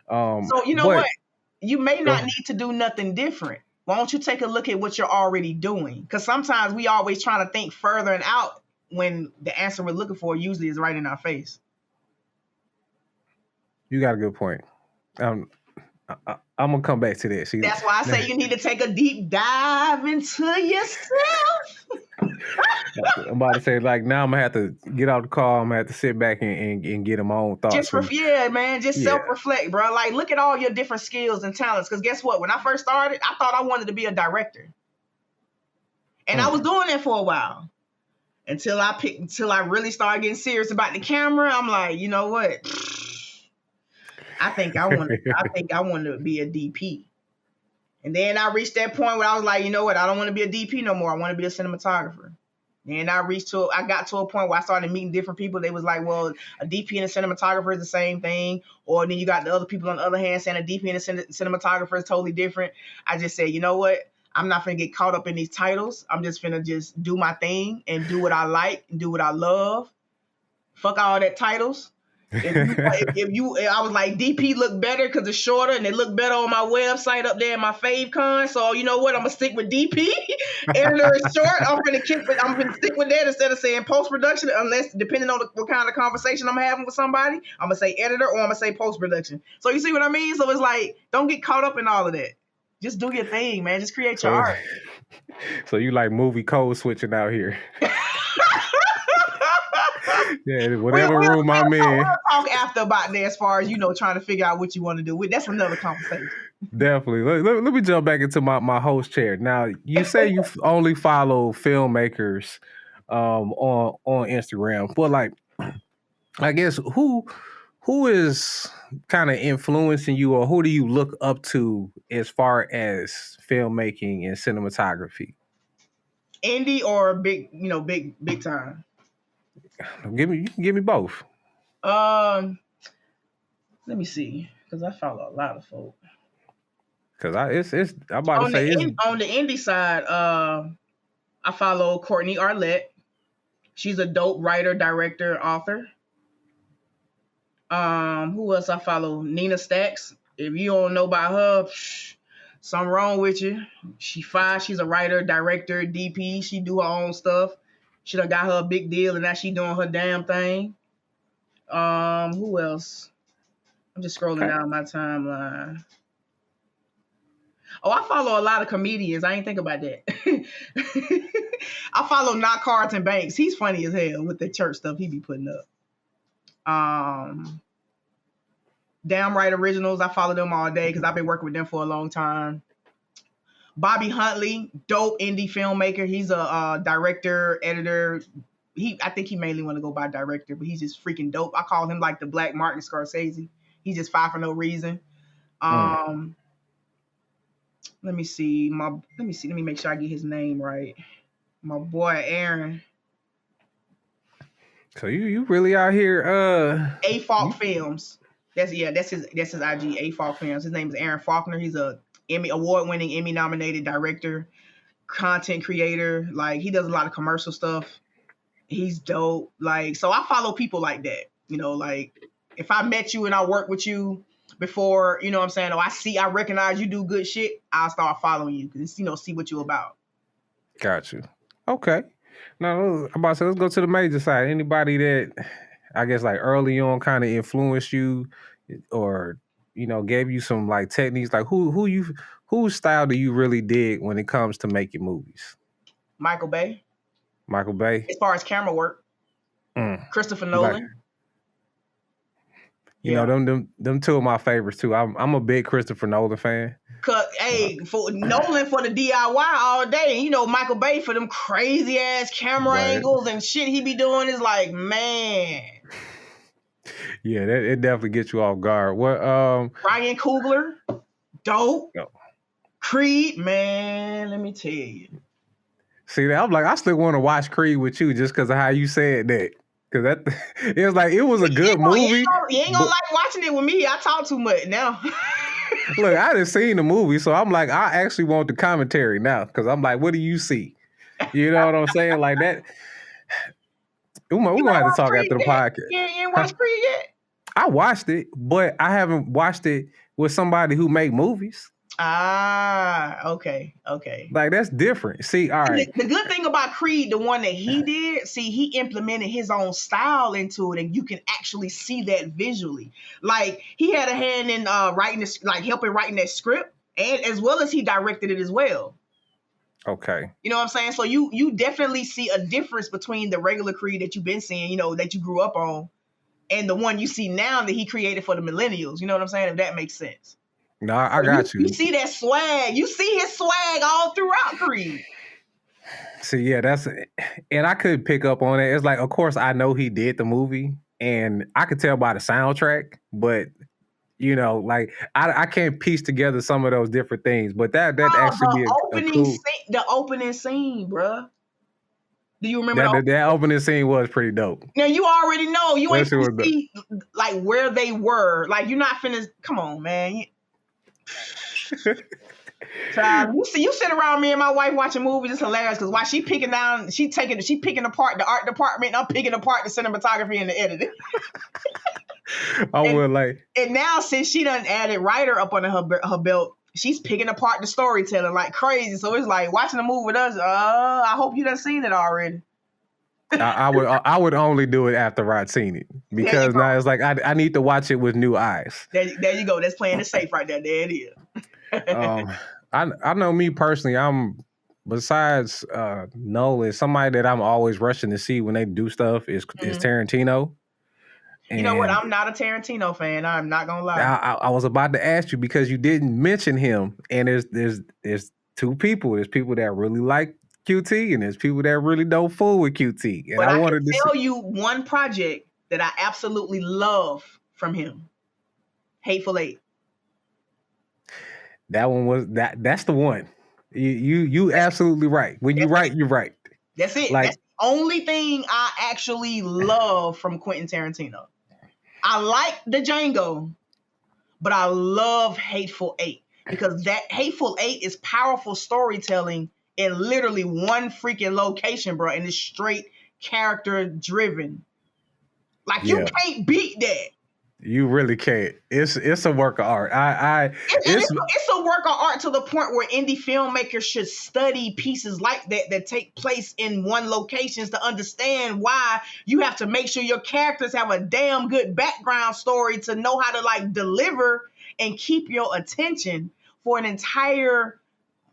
Speaker 1: So you know what? You may not need to do nothing different. Why don't you take a look at what you're already doing? Because sometimes we always trying to think further and out when the answer we're looking for usually is right in our face.
Speaker 3: You got a good point. I'm gonna come back to that. See,
Speaker 1: that's why I say you need to take a deep dive into yourself.
Speaker 3: I'm about to say, like, now I'm gonna have to get out the car. I'm gonna have to sit back and get my own thoughts.
Speaker 1: Just self-reflect, bro. Like, look at all your different skills and talents. Because guess what? When I first started, I thought I wanted to be a director, and I was doing that for a while until I really started getting serious about the camera. I'm like, you know what? I think I want to be a DP. And then I reached that point where I was like, you know what? I don't want to be a DP no more. I want to be a cinematographer. And I got to a point where I started meeting different people. They was like, well, a DP and a cinematographer is the same thing. Or then you got the other people on the other hand saying a DP and a cinematographer is totally different. I just said, you know what? I'm not going to get caught up in these titles. I'm just going to just do my thing and do what I like and do what I love. Fuck all that titles. I was like, DP look better because it's shorter and they look better on my website up there in my fave con. So you know what? I'm gonna stick with DP. Editor is short. I'm gonna stick with that instead of saying post production, unless depending on what kind of conversation I'm having with somebody, I'm gonna say editor or I'm gonna say post production. So you see what I mean? So it's like, don't get caught up in all of that. Just do your thing, man. Just create your art.
Speaker 3: So you like movie code switching out here? Yeah, whatever room I'm in.
Speaker 1: We'll talk after about that as far as, trying to figure out what you want to do. That's another conversation.
Speaker 3: Definitely. Let me jump back into my host chair. Now, you say you only follow filmmakers on Instagram. But, like, I guess who is kind of influencing you, or who do you look up to as far as filmmaking and cinematography?
Speaker 1: Indie or big time?
Speaker 3: You can give me both.
Speaker 1: Let me see, because I follow a lot of folk.
Speaker 3: Because I'm about to say
Speaker 1: on the indie side, I follow Courtney Arlette. She's a dope writer, director, author. Who else I follow? Nina Stacks. If you don't know about her, something wrong with you. She's a writer, director, DP. She do her own stuff. She done got her a big deal and now she doing her damn thing. Who else? I'm just scrolling down my timeline. Oh, I follow a lot of comedians. I ain't think about that. I follow Not Carlton Banks. He's funny as hell with the church stuff he be putting up. Damn Right Originals. I follow them all day because I've been working with them for a long time. Bobby Huntley, dope indie filmmaker. He's a director, editor. I think he mainly want to go by director, but he's just freaking dope. I call him like the Black Martin Scorsese. He's just fire for no reason. Let me see. Let me make sure I get his name right. My boy Aaron.
Speaker 3: So you really out here?
Speaker 1: A Falk Films. That's his IG. A Falk Films. His name is Aaron Faulkner. He's a award-winning Emmy-nominated director, content creator. Like, he does a lot of commercial stuff. He's dope. Like, so I follow people like that. Like, if I met you and I worked with you before, you know what I'm saying, or I recognize you do good shit, I'll start following you because see what you about.
Speaker 3: Got you. Okay. Now, I'm about to say, let's go to the major side. Anybody that, I guess, like, early on kind of influenced you or, gave you some, like, techniques? Like, whose style do you really dig when it comes to making movies?
Speaker 1: Michael Bay.
Speaker 3: Michael Bay?
Speaker 1: As far as camera work. Christopher Nolan.
Speaker 3: Them two of my favorites, too. I'm a big Christopher Nolan fan.
Speaker 1: For Nolan for the DIY all day. Michael Bay for them crazy ass camera angles and shit he be doing is like, man.
Speaker 3: Yeah, it definitely gets you off guard. What?
Speaker 1: Ryan Coogler, dope. No. Creed, man, let me tell you.
Speaker 3: See, I'm like, I still want to watch Creed with you just because of how you said that. Because it was like, it was a good movie. You
Speaker 1: ain't gonna like watching it with me. I talk too much now.
Speaker 3: Look, I didn't see the movie, so I'm like, I actually want the commentary now. Because I'm like, what do you see? You know what I'm saying? Like that. We're going to have to talk Creed after the podcast.
Speaker 1: You ain't watched Creed yet?
Speaker 3: I watched it, but I haven't watched it with somebody who make movies.
Speaker 1: Okay.
Speaker 3: Like, that's different. See, all right.
Speaker 1: The good thing about Creed, the one that he did, see, he implemented his own style into it, and you can actually see that visually. Like, he had a hand in writing this, like helping writing that script, and as well as he directed it as well.
Speaker 3: Okay.
Speaker 1: You know what I'm saying? So you definitely see a difference between the regular Creed that you've been seeing, you know, that you grew up on, and the one you see now that he created for the millennials. You know what I'm saying? If that makes sense.
Speaker 3: No, I got you.
Speaker 1: You see that swag. You see his swag all throughout Creed.
Speaker 3: See, yeah, and I could pick up on it. It's like, of course, I know he did the movie, and I could tell by the soundtrack, but you know, like I can't piece together some of those different things. But that actually be a cool.
Speaker 1: The opening scene, bruh. Do you remember
Speaker 3: that opening scene was pretty dope?
Speaker 1: Now you already know you ain't finna see like where they were. Like you're not finna. Come on, man. You sit around me and my wife watching movies. It's hilarious because while she picking apart the art department, and I'm picking apart the cinematography and the editing. And now since she done added writer up under her belt, she's picking apart the storytelling like crazy. So it's like watching a movie with us. I hope you done seen it already.
Speaker 3: I would only do it after I'd seen it because now it's like I need to watch it with new eyes.
Speaker 1: There you go. That's playing it safe right there. There it is.
Speaker 3: I know me personally. I'm besides Nolan, somebody that I'm always rushing to see when they do stuff is Tarantino.
Speaker 1: And you know what? I'm not a Tarantino fan. I'm not gonna lie.
Speaker 3: I was about to ask you because you didn't mention him, and there's two people. There's people that really like QT, and there's people that really don't fool with QT. And
Speaker 1: but I wanted to tell you one project that I absolutely love from him: Hateful Eight.
Speaker 3: That one was that's the one. You absolutely right. When you're right, you're right.
Speaker 1: That's it. Like, that's the only thing I actually love from Quentin Tarantino. I like the Django, but I love Hateful Eight because that Hateful Eight is powerful storytelling in literally one freaking location, bro, and it's straight character driven. Like you can't beat that.
Speaker 3: You really can't. It's a work of art.
Speaker 1: It's a work of art to the point where indie filmmakers should study pieces like that take place in one locations to understand why you have to make sure your characters have a damn good background story to know how to like deliver and keep your attention for an entire.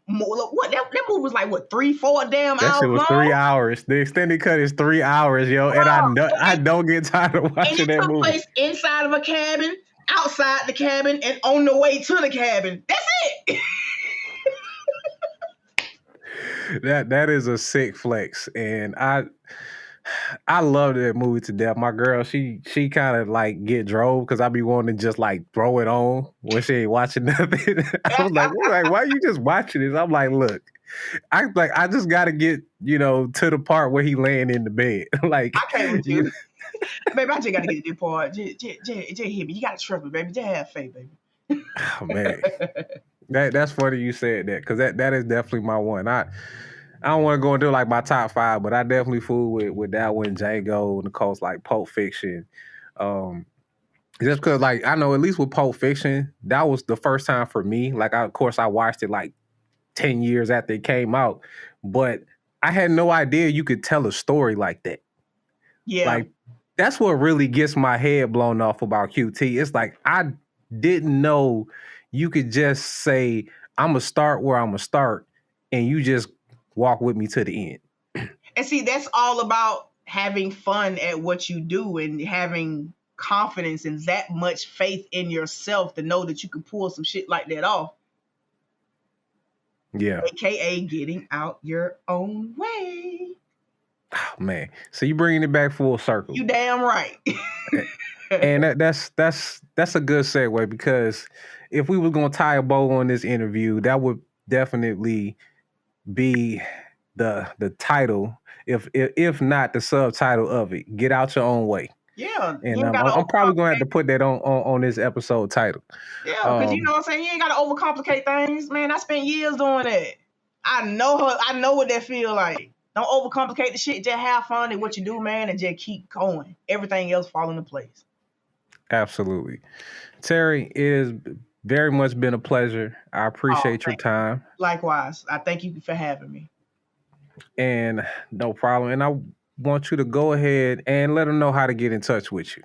Speaker 1: What that movie was like? What 3-4 damn hours?
Speaker 3: That shit was long? 3 hours. The extended cut is 3 hours, yo. And I don't get tired of watching that movie.
Speaker 1: Place inside of a cabin, outside the cabin, and on the way to the cabin. That's
Speaker 3: it. That is a sick flex, and I love that movie to death. My girl, she kind of like get drove because I be wanting to just like throw it on when she ain't watching nothing. I was like, why are you just watching this? I'm like, look, I just got to get to the part where he laying in the bed. Like
Speaker 1: I can't with you, baby. I just got to get to this part. Just hit me. You got to trust me, baby. Just have faith, baby.
Speaker 3: Oh man, that's funny you said that because that is definitely my one. I don't want to go into like my top 5, but I definitely fool with that one, Django, and of course like Pulp Fiction. Just because like I know at least with Pulp Fiction, that was the first time for me. Like of course I watched it like 10 years after it came out, but I had no idea you could tell a story like that.
Speaker 1: Yeah.
Speaker 3: Like that's what really gets my head blown off about QT. It's like I didn't know you could just say, I'm going to start where I'm going to start, and you just walk with me to the end.
Speaker 1: And see, that's all about having fun at what you do and having confidence and that much faith in yourself to know that you can pull some shit like that off.
Speaker 3: Yeah.
Speaker 1: AKA getting out your own way.
Speaker 3: Oh, man. So you bringing it back full circle.
Speaker 1: You damn right.
Speaker 3: And that's a good segue because if we were going to tie a bow on this interview, that would definitely be the title, if not the subtitle of it. Get out your own way.
Speaker 1: Yeah.
Speaker 3: And I'm probably going to have to put that on this episode title.
Speaker 1: Yeah, because you know what I'm saying? You ain't got to overcomplicate things. Man, I spent years doing that. I know what that feel like. Don't overcomplicate the shit. Just have fun at what you do, man, and just keep going. Everything else fall into place.
Speaker 3: Absolutely. Tery, it has very much been a pleasure. I appreciate your time.
Speaker 1: Likewise. I thank you for having me.
Speaker 3: And no problem. And I want you to go ahead and let them know how to get in touch with you.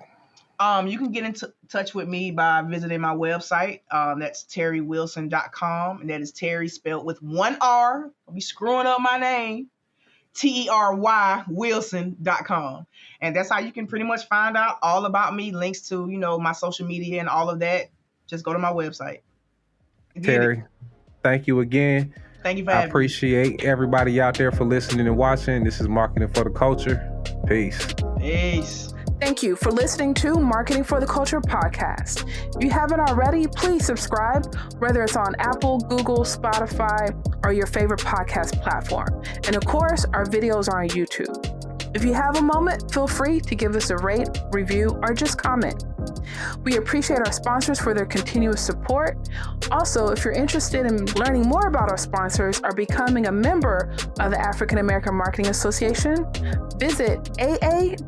Speaker 1: You can get in touch with me by visiting my website. That's terywilson.com. And that is Terry spelled with one R. I'll be screwing up my name. Tery Wilson.com. And that's how you can pretty much find out all about me, links to, my social media and all of that. Just go to my website.
Speaker 3: Terry, thank you again.
Speaker 1: Thank you for having me.
Speaker 3: I appreciate everybody out there for listening and watching. This is Marketing for the Culture. Peace.
Speaker 1: Peace.
Speaker 2: Thank you for listening to Marketing for the Culture podcast. If you haven't already, please subscribe, whether it's on Apple, Google, Spotify, or your favorite podcast platform. And of course, our videos are on YouTube. If you have a moment, feel free to give us a rate, review, or just comment. We appreciate our sponsors for their continuous support. Also, if you're interested in learning more about our sponsors or becoming a member of the African American Marketing Association, visit aa-ma.org.